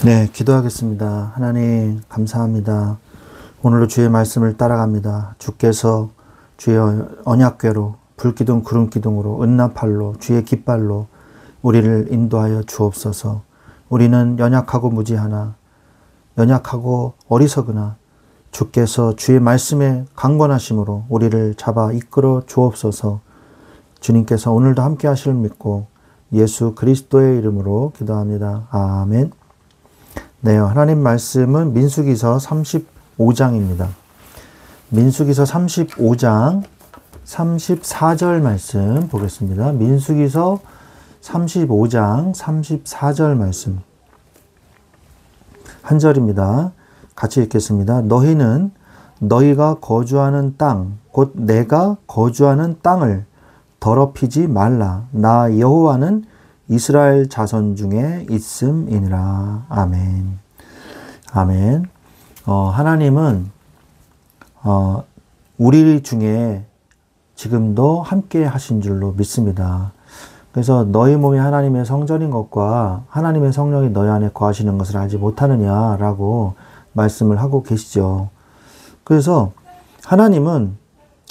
네, 기도하겠습니다. 하나님, 감사합니다. 오늘도 주의 말씀을 따라갑니다. 주께서 주의 언약궤로 불기둥 구름기둥으로 은나팔로 주의 깃발로 우리를 인도하여 주옵소서. 우리는 연약하고 무지하나 연약하고 어리석으나 주께서 주의 말씀에 강권하심으로 우리를 잡아 이끌어 주옵소서. 주님께서 오늘도 함께 하실 믿고 예수 그리스도의 이름으로 기도합니다. 아멘. 네, 하나님 말씀은 민수기서 35장입니다. 민수기서 35장 34절 말씀 보겠습니다. 민수기서 35장 34절 말씀. 한 절입니다. 같이 읽겠습니다. 너희는 너희가 거주하는 땅, 곧 내가 거주하는 땅을 더럽히지 말라. 나 여호와는 이스라엘 자손 중에 있음이니라. 아멘. 아멘. 하나님은 우리 중에 지금도 함께 하신 줄로 믿습니다. 그래서 너희 몸이 하나님의 성전인 것과 하나님의 성령이 너희 안에 거하시는 것을 알지 못하느냐라고 말씀을 하고 계시죠. 그래서 하나님은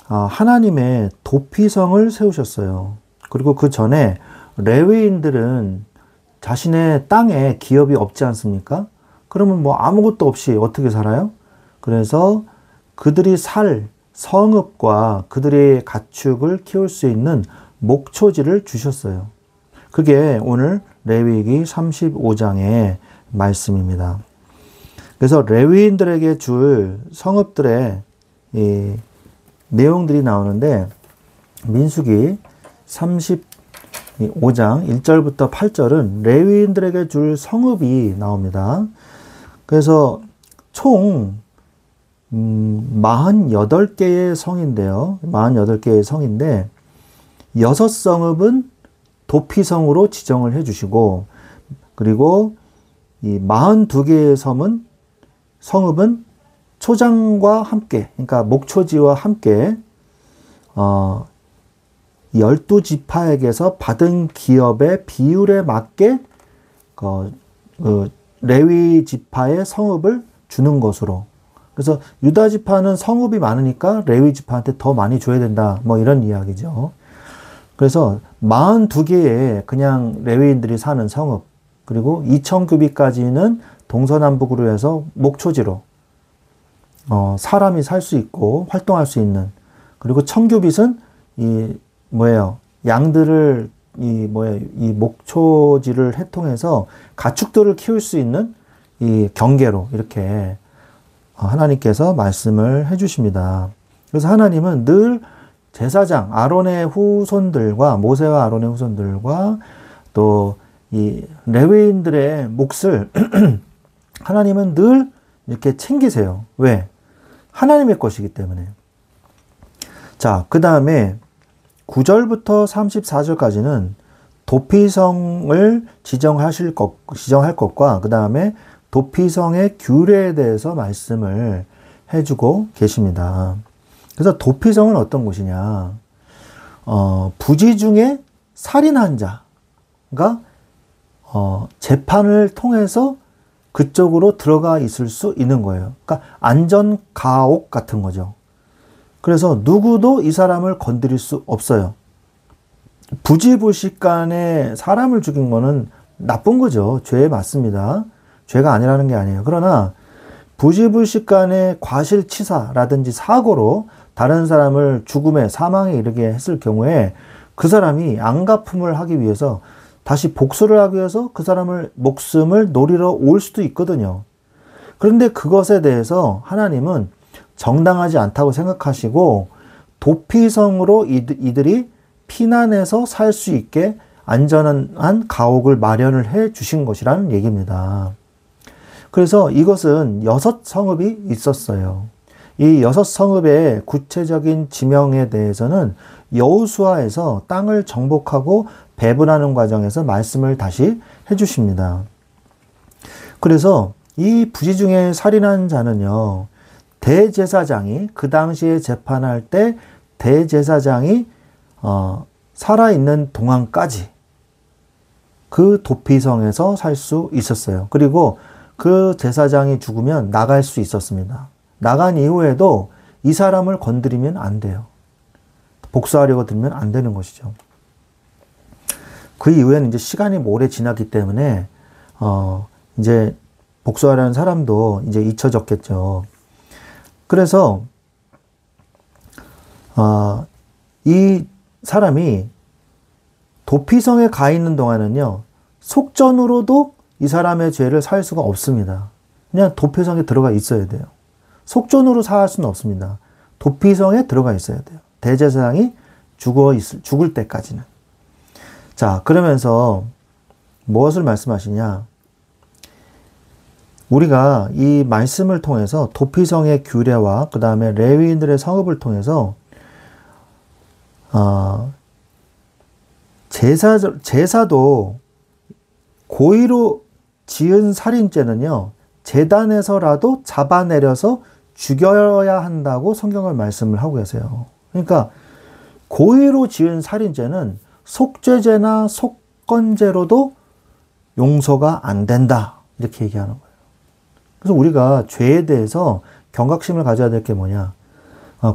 하나님의 도피성을 세우셨어요. 그리고 그 전에 레위인들은 자신의 땅에 기업이 없지 않습니까? 그러면 뭐 아무것도 없이 어떻게 살아요? 그래서 그들이 살 성읍과 그들의 가축을 키울 수 있는 목초지를 주셨어요. 그게 오늘 레위기 35장의 말씀입니다. 그래서 레위인들에게 줄 성읍들의 이 내용들이 나오는데 민수기 35장 1절부터 8절은 레위인들에게 줄 성읍이 나옵니다. 그래서 총 48개의 성인데요. 48개의 성인데 6성읍은 도피성으로 지정을 해주시고, 그리고 이 42개의 성읍은 초장과 함께, 그러니까 목초지와 함께 12지파에게서 받은 기업의 비율에 맞게 레위 지파의 성읍을 주는 것으로. 그래서 유다 지파는 성읍이 많으니까 레위 지파한테 더 많이 줘야 된다. 뭐 이런 이야기죠. 그래서 42개의 그냥 레위인들이 사는 성읍, 그리고 2000규빗까지는 동서남북으로 해서 목초지로 사람이 살 수 있고 활동할 수 있는, 그리고 1000규빗은 양들을 이 목초지를 해통해서 가축들을 키울 수 있는 이 경계로 이렇게 하나님께서 말씀을 해주십니다. 그래서 하나님은 늘 제사장 아론의 후손들과 모세와 아론의 후손들과 또 이 레위인들의 몫을 하나님은 늘 이렇게 챙기세요. 왜? 하나님의 것이기 때문에. 자, 그 다음에 9절부터 34절까지는 도피성을 지정할 것과 그 다음에 도피성의 규례에 대해서 말씀을 해주고 계십니다. 그래서 도피성은 어떤 곳이냐? 부지 중에 살인한 자가 재판을 통해서 그쪽으로 들어가 있을 수 있는 거예요. 그러니까 안전가옥 같은 거죠. 그래서 누구도 이 사람을 건드릴 수 없어요. 부지불식간에 사람을 죽인 거는 나쁜 거죠. 죄에 맞습니다. 죄가 아니라는 게 아니에요. 그러나 부지불식간의 과실치사라든지 사고로 다른 사람을 죽음에 사망에 이르게 했을 경우에 그 사람이 안갚음을 하기 위해서 다시 복수를 하기 위해서 그 사람을 목숨을 노리러 올 수도 있거든요. 그런데 그것에 대해서 하나님은 정당하지 않다고 생각하시고 도피성으로 이들이 피난해서 살 수 있게 안전한 가옥을 마련을 해 주신 것이라는 얘기입니다. 그래서 이것은 6성읍이 있었어요. 이 6성읍의 구체적인 지명에 대해서는 여호수아에서 땅을 정복하고 배분하는 과정에서 말씀을 다시 해주십니다. 그래서 이 부지 중에 살인한 자는요, 대제사장이 그 당시에 재판할 때 대제사장이 살아있는 동안까지 그 도피성에서 살 수 있었어요. 그리고 그 제사장이 죽으면 나갈 수 있었습니다. 나간 이후에도 이 사람을 건드리면 안 돼요. 복수하려고 들면 안 되는 것이죠. 그 이후에는 이제 시간이 오래 지났기 때문에 이제 복수하려는 사람도 이제 잊혀졌겠죠. 그래서 이 사람이 도피성에 가 있는 동안은요, 속전으로도 이 사람의 죄를 사할 수가 없습니다. 그냥 도피성에 들어가 있어야 돼요. 속전으로 사할 수는 없습니다. 도피성에 들어가 있어야 돼요. 대제사장이 죽을 때까지는. 자, 그러면서 무엇을 말씀하시냐? 우리가 이 말씀을 통해서 도피성의 규례와 그 다음에 레위인들의 성읍을 통해서 제사도 고의로 지은 살인죄는요, 제단에서라도 잡아내려서 죽여야 한다고 성경을 말씀을 하고 계세요. 그러니까 고의로 지은 살인죄는 속죄죄나 속건죄로도 용서가 안 된다, 이렇게 얘기하는 거예요. 그래서 우리가 죄에 대해서 경각심을 가져야 될 게 뭐냐?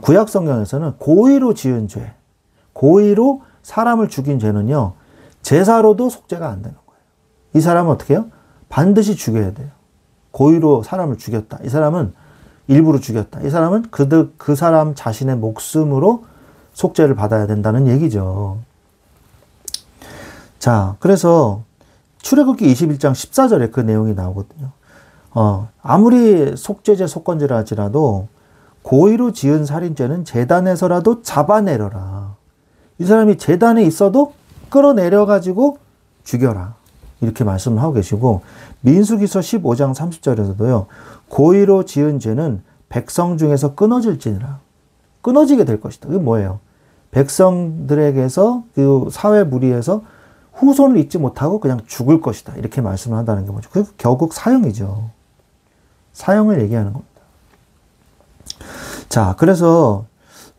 구약 성경에서는 고의로 지은 죄, 고의로 사람을 죽인 죄는요, 제사로도 속죄가 안 되는 거예요. 이 사람은 어떻게 해요? 반드시 죽여야 돼요. 고의로 사람을 죽였다. 이 사람은 일부러 죽였다. 이 사람은 그 사람 자신의 목숨으로 속죄를 받아야 된다는 얘기죠. 자, 그래서 출애굽기 21장 14절에 그 내용이 나오거든요. 아무리 속죄죄, 속건죄라 할지라도 고의로 지은 살인죄는 제단에서라도 잡아내려라. 이 사람이 제단에 있어도 끌어내려가지고 죽여라. 이렇게 말씀을 하고 계시고, 민수기서 15장 30절에서도요, 고의로 지은 죄는 백성 중에서 끊어질지니라. 끊어지게 될 것이다. 그게 뭐예요? 백성들에게서, 그 사회 무리에서 후손을 잊지 못하고 그냥 죽을 것이다. 이렇게 말씀을 한다는 게 뭐죠? 그 결국 사형이죠. 사형을 얘기하는 겁니다. 자, 그래서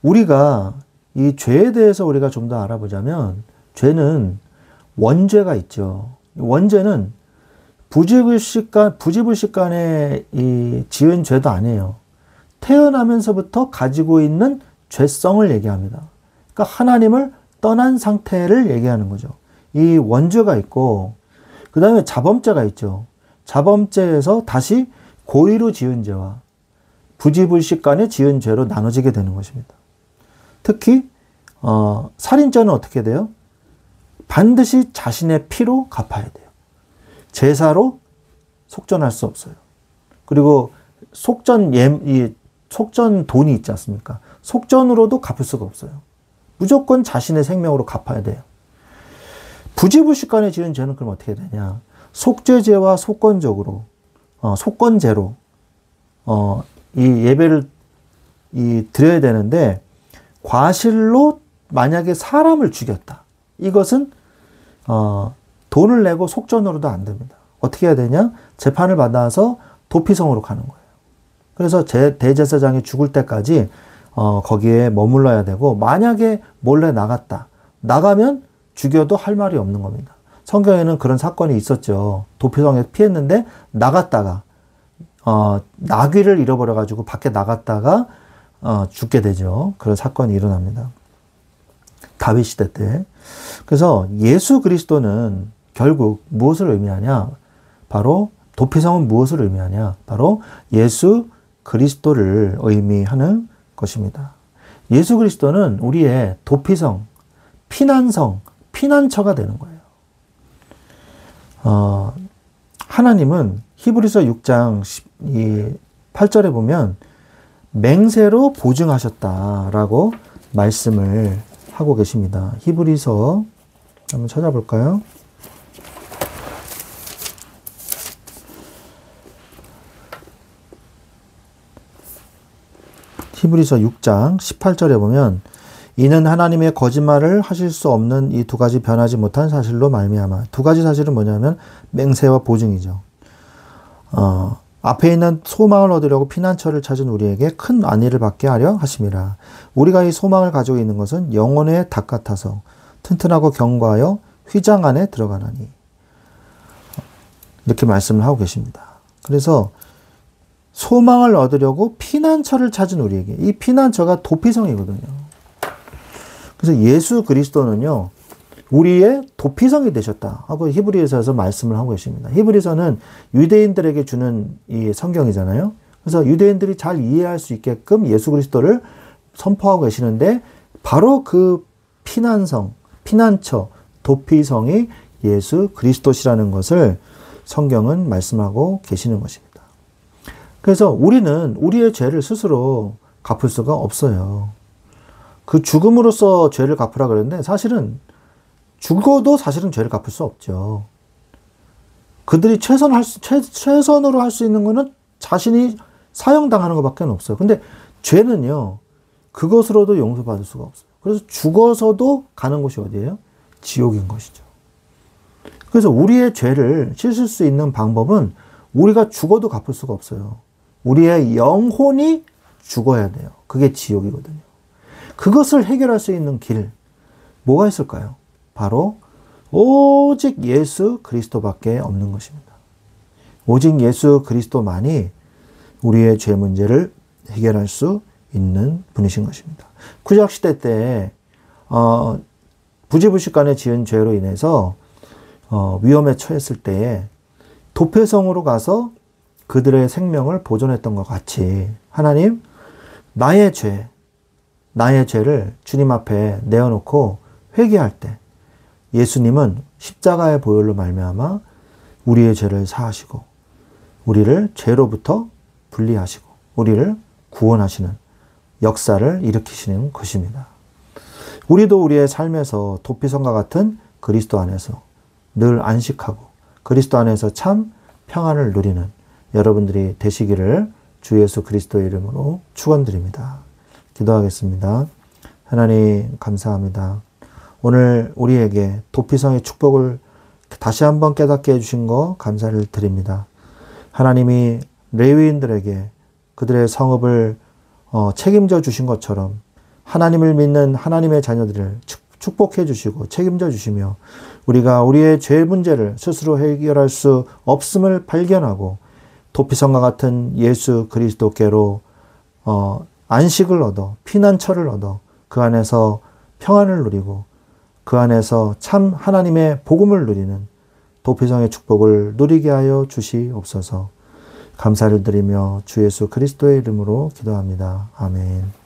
우리가 이 죄에 대해서 우리가 좀 더 알아보자면, 죄는 원죄가 있죠. 원죄는 부지불식간에 이 지은 죄도 아니에요. 태어나면서부터 가지고 있는 죄성을 얘기합니다. 그러니까 하나님을 떠난 상태를 얘기하는 거죠. 이 원죄가 있고, 그 다음에 자범죄가 있죠. 자범죄에서 다시 고의로 지은 죄와 부지불식간에 지은 죄로 나눠지게 되는 것입니다. 특히 살인죄는 어떻게 돼요? 반드시 자신의 피로 갚아야 돼요. 제사로 속전할 수 없어요. 그리고 속전 돈이 있지 않습니까? 속전으로도 갚을 수가 없어요. 무조건 자신의 생명으로 갚아야 돼요. 부지불식간에 지은 죄는 그럼 어떻게 되냐? 속죄죄와 속건죄로 이 예배를 드려야 되는데, 과실로 만약에 사람을 죽였다. 이것은 돈을 내고 속전으로도 안 됩니다. 어떻게 해야 되냐? 재판을 받아서 도피성으로 가는 거예요. 그래서 대제사장이 죽을 때까지 거기에 머물러야 되고, 만약에 몰래 나갔다. 나가면 죽여도 할 말이 없는 겁니다. 성경에는 그런 사건이 있었죠. 도피성에서 피했는데 나갔다가 나귀를 잃어버려가지고 밖에 나갔다가 죽게 되죠. 그런 사건이 일어납니다. 다윗 시대 때. 그래서 예수 그리스도는 결국 무엇을 의미하냐? 바로 도피성은 무엇을 의미하냐? 바로 예수 그리스도를 의미하는 것입니다. 예수 그리스도는 우리의 도피성, 피난성, 피난처가 되는 거예요. 하나님은 히브리서 6장 8절에 보면 맹세로 보증하셨다라고 말씀을 하고 계십니다. 히브리서 한번 찾아볼까요? 히브리서 6장 18절에 보면, 이는 하나님의 거짓말을 하실 수 없는 이 두 가지 변하지 못한 사실로 말미암아. 두 가지 사실은 뭐냐면 맹세와 보증이죠. 앞에 있는 소망을 얻으려고 피난처를 찾은 우리에게 큰 안위를 받게 하려 하심이라. 우리가 이 소망을 가지고 있는 것은 영혼의 닭 같아서 튼튼하고 견고하여 휘장 안에 들어가나니. 이렇게 말씀을 하고 계십니다. 그래서 소망을 얻으려고 피난처를 찾은 우리에게, 이 피난처가 도피성이거든요. 그래서 예수 그리스도는요, 우리의 도피성이 되셨다 하고 히브리서에서 말씀을 하고 계십니다. 히브리서는 유대인들에게 주는 이 성경이잖아요. 그래서 유대인들이 잘 이해할 수 있게끔 예수 그리스도를 선포하고 계시는데, 바로 그 피난성, 피난처, 도피성이 예수 그리스도시라는 것을 성경은 말씀하고 계시는 것입니다. 그래서 우리는 우리의 죄를 스스로 갚을 수가 없어요. 그 죽음으로써 죄를 갚으라 그랬는데, 사실은 죽어도 사실은 죄를 갚을 수 없죠. 그들이 최선으로 할 수 있는 거는 자신이 사형당하는 것밖에 없어요. 근데 죄는요, 그것으로도 용서받을 수가 없어요. 그래서 죽어서도 가는 곳이 어디예요? 지옥인 것이죠. 그래서 우리의 죄를 씻을 수 있는 방법은 우리가 죽어도 갚을 수가 없어요. 우리의 영혼이 죽어야 돼요. 그게 지옥이거든요. 그것을 해결할 수 있는 길, 뭐가 있을까요? 바로 오직 예수 그리스도밖에 없는 것입니다. 오직 예수 그리스도만이 우리의 죄 문제를 해결할 수 있는 분이신 것입니다. 구약시대 때 부지불식간에 지은 죄로 인해서 위험에 처했을 때에 도폐성으로 가서 그들의 생명을 보존했던 것 같이, 하나님, 나의 죄를 주님 앞에 내어놓고 회개할 때 예수님은 십자가의 보혈로 말미암아 우리의 죄를 사하시고 우리를 죄로부터 분리하시고 우리를 구원하시는 역사를 일으키시는 것입니다. 우리도 우리의 삶에서 도피성과 같은 그리스도 안에서 늘 안식하고 그리스도 안에서 참 평안을 누리는 여러분들이 되시기를 주 예수 그리스도의 이름으로 축원드립니다. 기도하겠습니다. 하나님 감사합니다. 오늘 우리에게 도피성의 축복을 다시 한번 깨닫게 해주신 거 감사를 드립니다. 하나님이 레위인들에게 그들의 성읍을 책임져 주신 것처럼 하나님을 믿는 하나님의 자녀들을 축복해 주시고 책임져 주시며 우리가 우리의 죄 문제를 스스로 해결할 수 없음을 발견하고 도피성과 같은 예수 그리스도께로 안식을 얻어 피난처를 얻어 그 안에서 평안을 누리고 그 안에서 참 하나님의 복음을 누리는 도피성의 축복을 누리게 하여 주시옵소서. 감사를 드리며 주 예수 그리스도의 이름으로 기도합니다. 아멘.